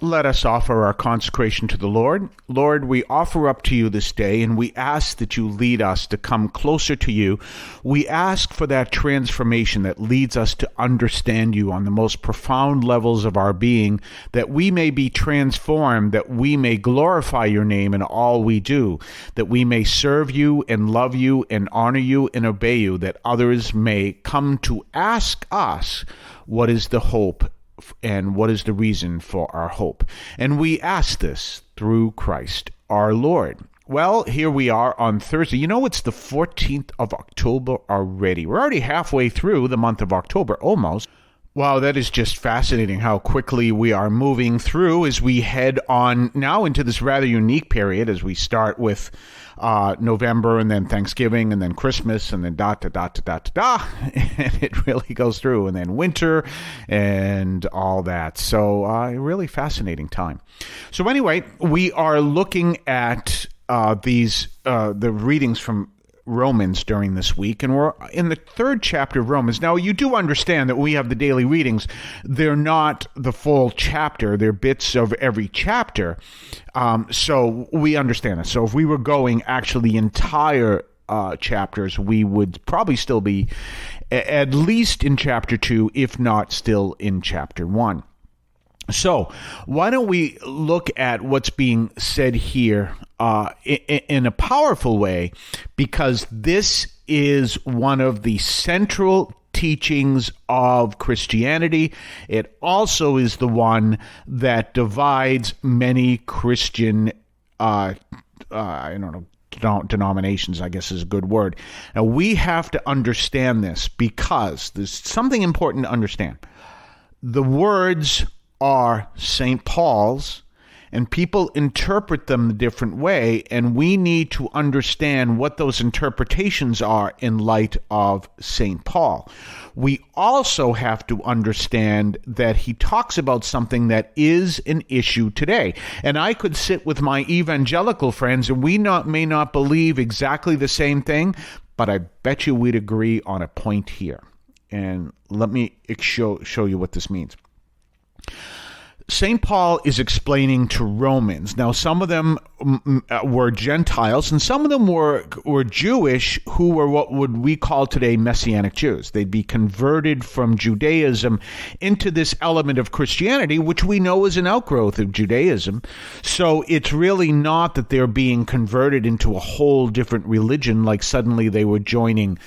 Let us offer our consecration to the Lord. Lord, we offer up to you this day, and we ask that you lead us to come closer to you. We ask for that transformation that leads us to understand you on the most profound levels of our being, that we may be transformed, that we may glorify your name in all we do, that we may serve you and love you and honor you and obey you, that others may come to ask us, what is the hope and what is the reason for our hope? And we ask this through Christ our Lord. Well, here we are on Thursday. You know, it's the 14th of October already. We're already halfway through the month of October, almost. Wow, that is just fascinating how quickly we are moving through as we head on now into this rather unique period as we start with November and then Thanksgiving and then Christmas and then and it really goes through, and then winter and all that. So really fascinating time. So anyway, we are looking at the readings from Romans during this week, and we're in the third chapter of Romans. Now, you do understand that we have the daily readings. They're not the full chapter. They're bits of every chapter. So we understand that. So if we were going actually the entire chapters, we would probably still be at least in chapter 2, if not still in chapter 1. So why don't we look at what's being said here in a powerful way, because this is one of the central teachings of Christianity. It also is the one that divides many Christian, denominations, I guess is a good word. Now, we have to understand this because there's something important to understand. The words are St. Paul's, and people interpret them a different way, and we need to understand what those interpretations are in light of St. Paul. We also have to understand that he talks about something that is an issue today. And I could sit with my evangelical friends, and we may not believe exactly the same thing, but I bet you we'd agree on a point here. And let me show you what this means. St. Paul is explaining to Romans. Now, some of them were Gentiles, and some of them were Jewish, who were what would we call today Messianic Jews. They'd be converted from Judaism into this element of Christianity, which we know is an outgrowth of Judaism. So it's really not that they're being converted into a whole different religion, like suddenly they were joining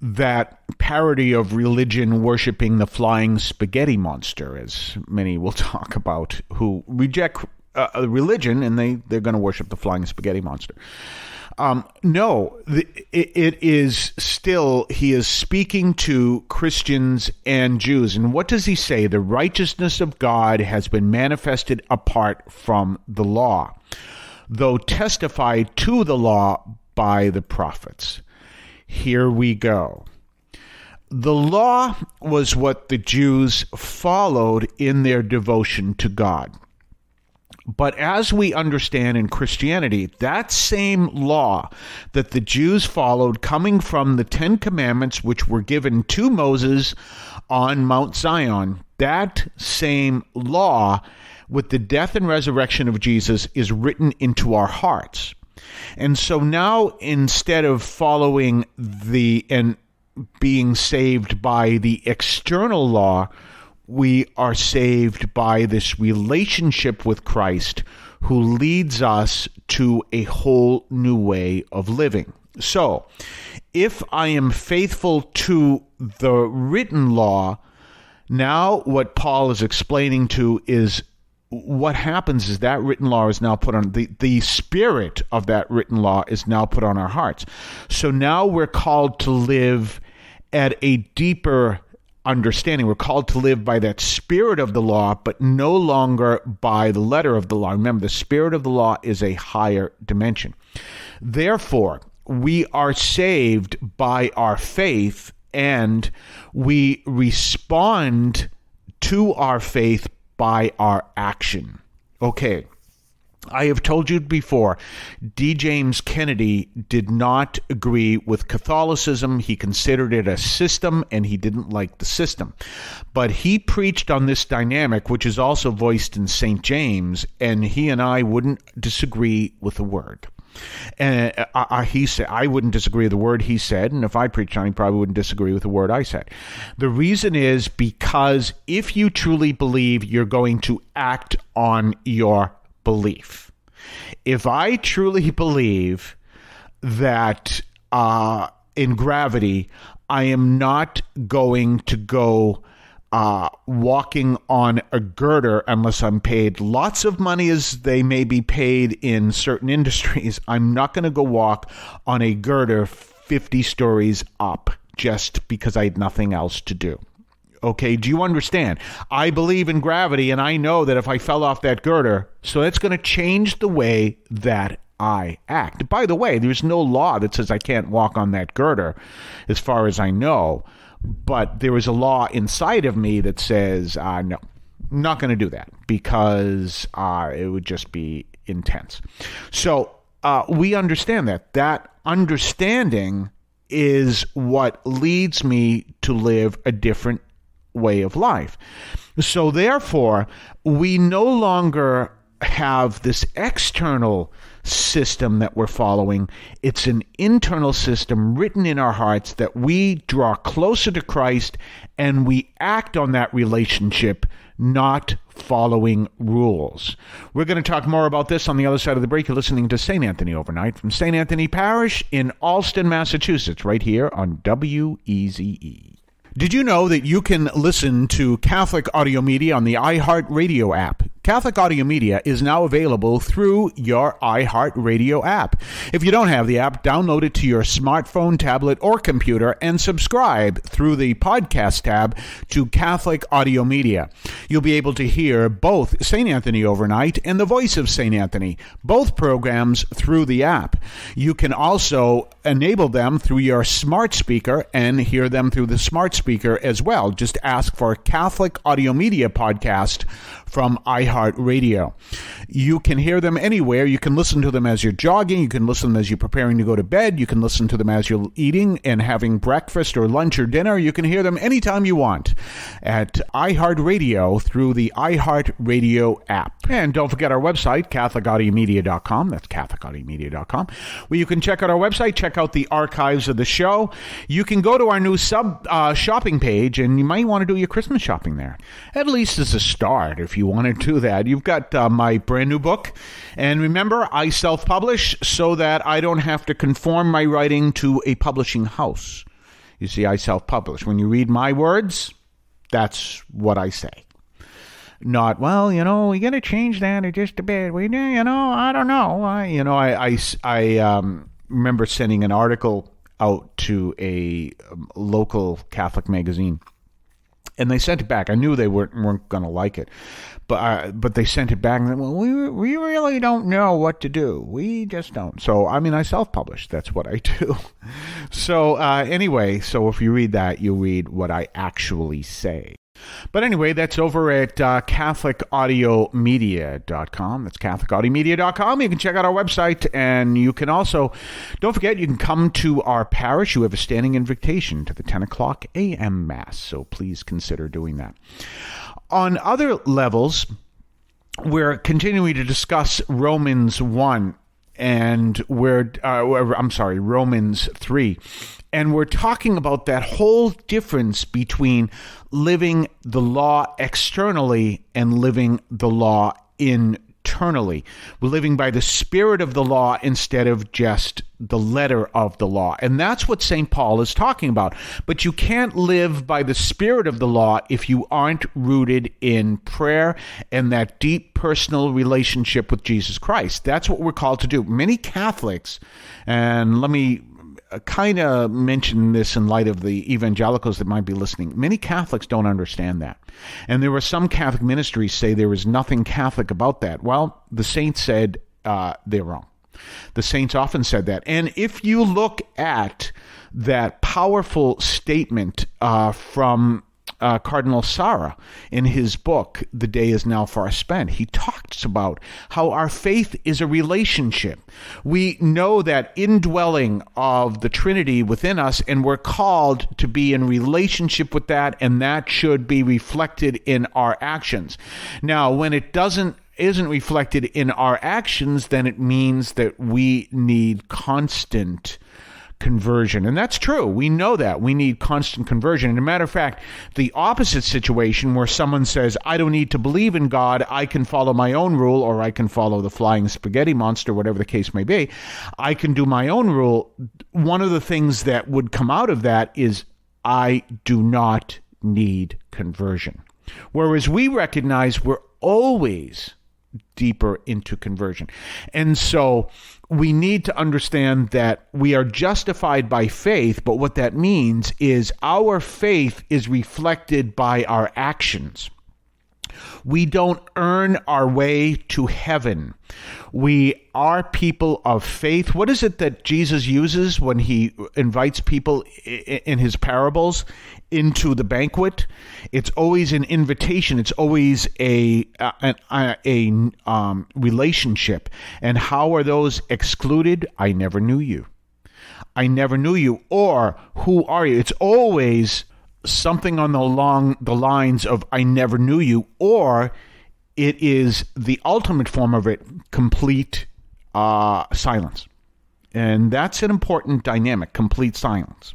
that parody of religion worshiping the flying spaghetti monster, as many will talk about, who reject religion and they're going to worship the flying spaghetti monster. No, it is still, he is speaking to Christians and Jews. And what does he say? The righteousness of God has been manifested apart from the law, though testified to the law by the prophets. Here we go. The law was what the Jews followed in their devotion to God. But as we understand in Christianity, that same law that the Jews followed, coming from the Ten Commandments, which were given to Moses on Mount Zion, that same law, with the death and resurrection of Jesus, is written into our hearts. And so now, instead of following and being saved by the external law, we are saved by this relationship with Christ, who leads us to a whole new way of living. So, if I am faithful to the written law, now what Paul is explaining to is what happens is that written law is now put on, the spirit of that written law is now put on our hearts. So now we're called to live at a deeper understanding. We're called to live by that spirit of the law, but no longer by the letter of the law. Remember, the spirit of the law is a higher dimension. Therefore, we are saved by our faith, and we respond to our faith by our action. Okay, I have told you before, D. James Kennedy did not agree with Catholicism. He considered it a system, and he didn't like the system. But he preached on this dynamic, which is also voiced in St. James, and he and I wouldn't disagree with a word. And he said, I wouldn't disagree with the word he said, and if I preached on it, he probably wouldn't disagree with the word I said. The reason is because if you truly believe, you're going to act on your belief. If I truly believe that in gravity, I am not going to go walking on a girder unless I'm paid lots of money as they may be paid in certain industries. I'm not going to go walk on a girder 50 stories up just because I had nothing else to do. Okay, do you understand? I believe in gravity, and I know that if I fell off that girder, so that's going to change the way that I act. By the way, there's no law that says I can't walk on that girder, as far as I know, but there is a law inside of me that says, no, I'm not going to do that, because it would just be intense. So we understand that. That understanding is what leads me to live a different way of life. So therefore, we no longer have this external system that we're following. It's an internal system written in our hearts that we draw closer to Christ, and we act on that relationship, not following rules. We're going to talk more about this on the other side of the break. You're listening to St. Anthony Overnight from St. Anthony Parish in Alston, Massachusetts, right here on WEZE. Did you know that you can listen to Catholic Audio Media on the iHeartRadio app? Catholic Audio Media is now available through your iHeartRadio app. If you don't have the app, download it to your smartphone, tablet, or computer and subscribe through the podcast tab to Catholic Audio Media. You'll be able to hear both St. Anthony Overnight and The Voice of St. Anthony, both programs through the app. You can also enable them through your smart speaker and hear them through the smart speaker as well. Just ask for Catholic Audio Media Podcast from iHeartRadio. You can hear them anywhere. You can listen to them as you're jogging. You can listen to them as you're preparing to go to bed. You can listen to them as you're eating and having breakfast or lunch or dinner. You can hear them anytime you want at iHeartRadio through the iHeartRadio app. And don't forget our website, CatholicAudiomedia.com. That's CatholicAudiomedia.com, where you can check out our website, check out the archives of the show. You can go to our new shopping page, and you might want to do your Christmas shopping there, at least as a start. If you want to do that, you've got my brand new book. And remember, I self-publish so that I don't have to conform my writing to a publishing house. You see, I self-publish. When you read my words, that's what I say. Not, well, we got to change that just a bit. I don't know. I remember sending an article out to a local Catholic magazine, and they sent it back. I knew they weren't going to like it, but they sent it back and said, well, we really don't know what to do. We just don't. So, I self-publish. That's what I do. So, anyway, so if you read that, you read what I actually say. But anyway, that's over at CatholicAudiomedia.com. That's CatholicAudiomedia.com. You can check out our website, and you can also, don't forget, you can come to our parish. You have a standing invitation to the 10 o'clock a.m. Mass, so please consider doing that. On other levels, we're continuing to discuss Romans 1, and Romans 3. And we're talking about that whole difference between living the law externally and living the law internally. We're living by the spirit of the law instead of just the letter of the law. And that's what St. Paul is talking about. But you can't live by the spirit of the law if you aren't rooted in prayer and that deep personal relationship with Jesus Christ. That's what we're called to do. Many Catholics, and let me kind of mention this in light of the evangelicals that might be listening. Many Catholics don't understand that. And there are some Catholic ministries say there is nothing Catholic about that. Well, the saints said they're wrong. The saints often said that. And if you look at that powerful statement from Cardinal Sarah in his book, The Day Is Now Far Spent. He talks about how our faith is a relationship. We know that indwelling of the Trinity within us, and we're called to be in relationship with that, and that should be reflected in our actions. Now, when it isn't reflected in our actions, then it means that we need constant conversion. And that's true. We know that. We need constant conversion. And as a matter of fact, the opposite situation where someone says, I don't need to believe in God, I can follow my own rule, or I can follow the flying spaghetti monster, whatever the case may be, I can do my own rule. One of the things that would come out of that is, I do not need conversion. Whereas we recognize we're always deeper into conversion. And so we need to understand that we are justified by faith, but what that means is our faith is reflected by our actions. We don't earn our way to heaven. We are people of faith. What is it that Jesus uses when he invites people in his parables into the banquet? It's always an invitation. It's always a relationship. And how are those excluded? I never knew you. I never knew you. Or who are you? It's always something along the lines of I never knew you, or it is the ultimate form of it, complete silence. And that's an important dynamic, complete silence.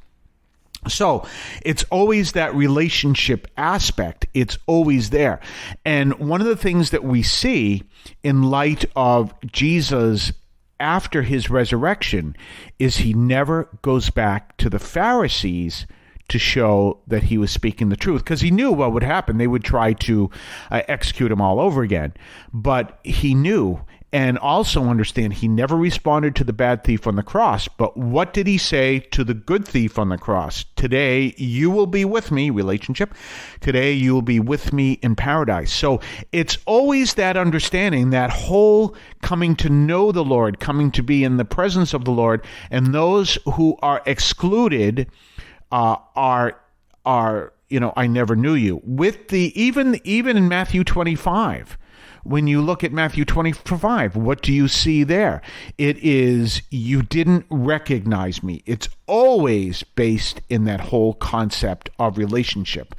So it's always that relationship aspect. It's always there. And one of the things that we see in light of Jesus after his resurrection is he never goes back to the Pharisees to show that he was speaking the truth, because he knew what would happen. They would try to execute him all over again. But he knew, and also understand, he never responded to the bad thief on the cross. But what did he say to the good thief on the cross? Today you will be with me, relationship. Today you will be with me in paradise. So it's always that understanding, that whole coming to know the Lord, coming to be in the presence of the Lord, and those who are excluded are I never knew you. With the even in Matthew 25, when you look at Matthew 25, what do you see there? It is, you didn't recognize me. It's always based in that whole concept of relationship.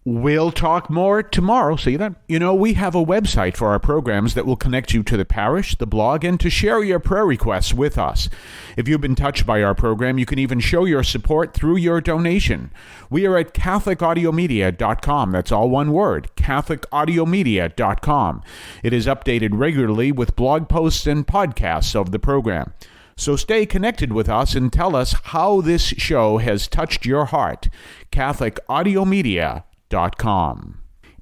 We'll talk more tomorrow. See you then. We have a website for our programs that will connect you to the parish, the blog, and to share your prayer requests with us. If you've been touched by our program, you can even show your support through your donation. We are at CatholicAudiomedia.com. That's all one word, CatholicAudiomedia.com. It is updated regularly with blog posts and podcasts of the program. So stay connected with us and tell us how this show has touched your heart. CatholicAudiomedia.com.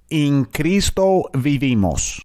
In Cristo vivimos.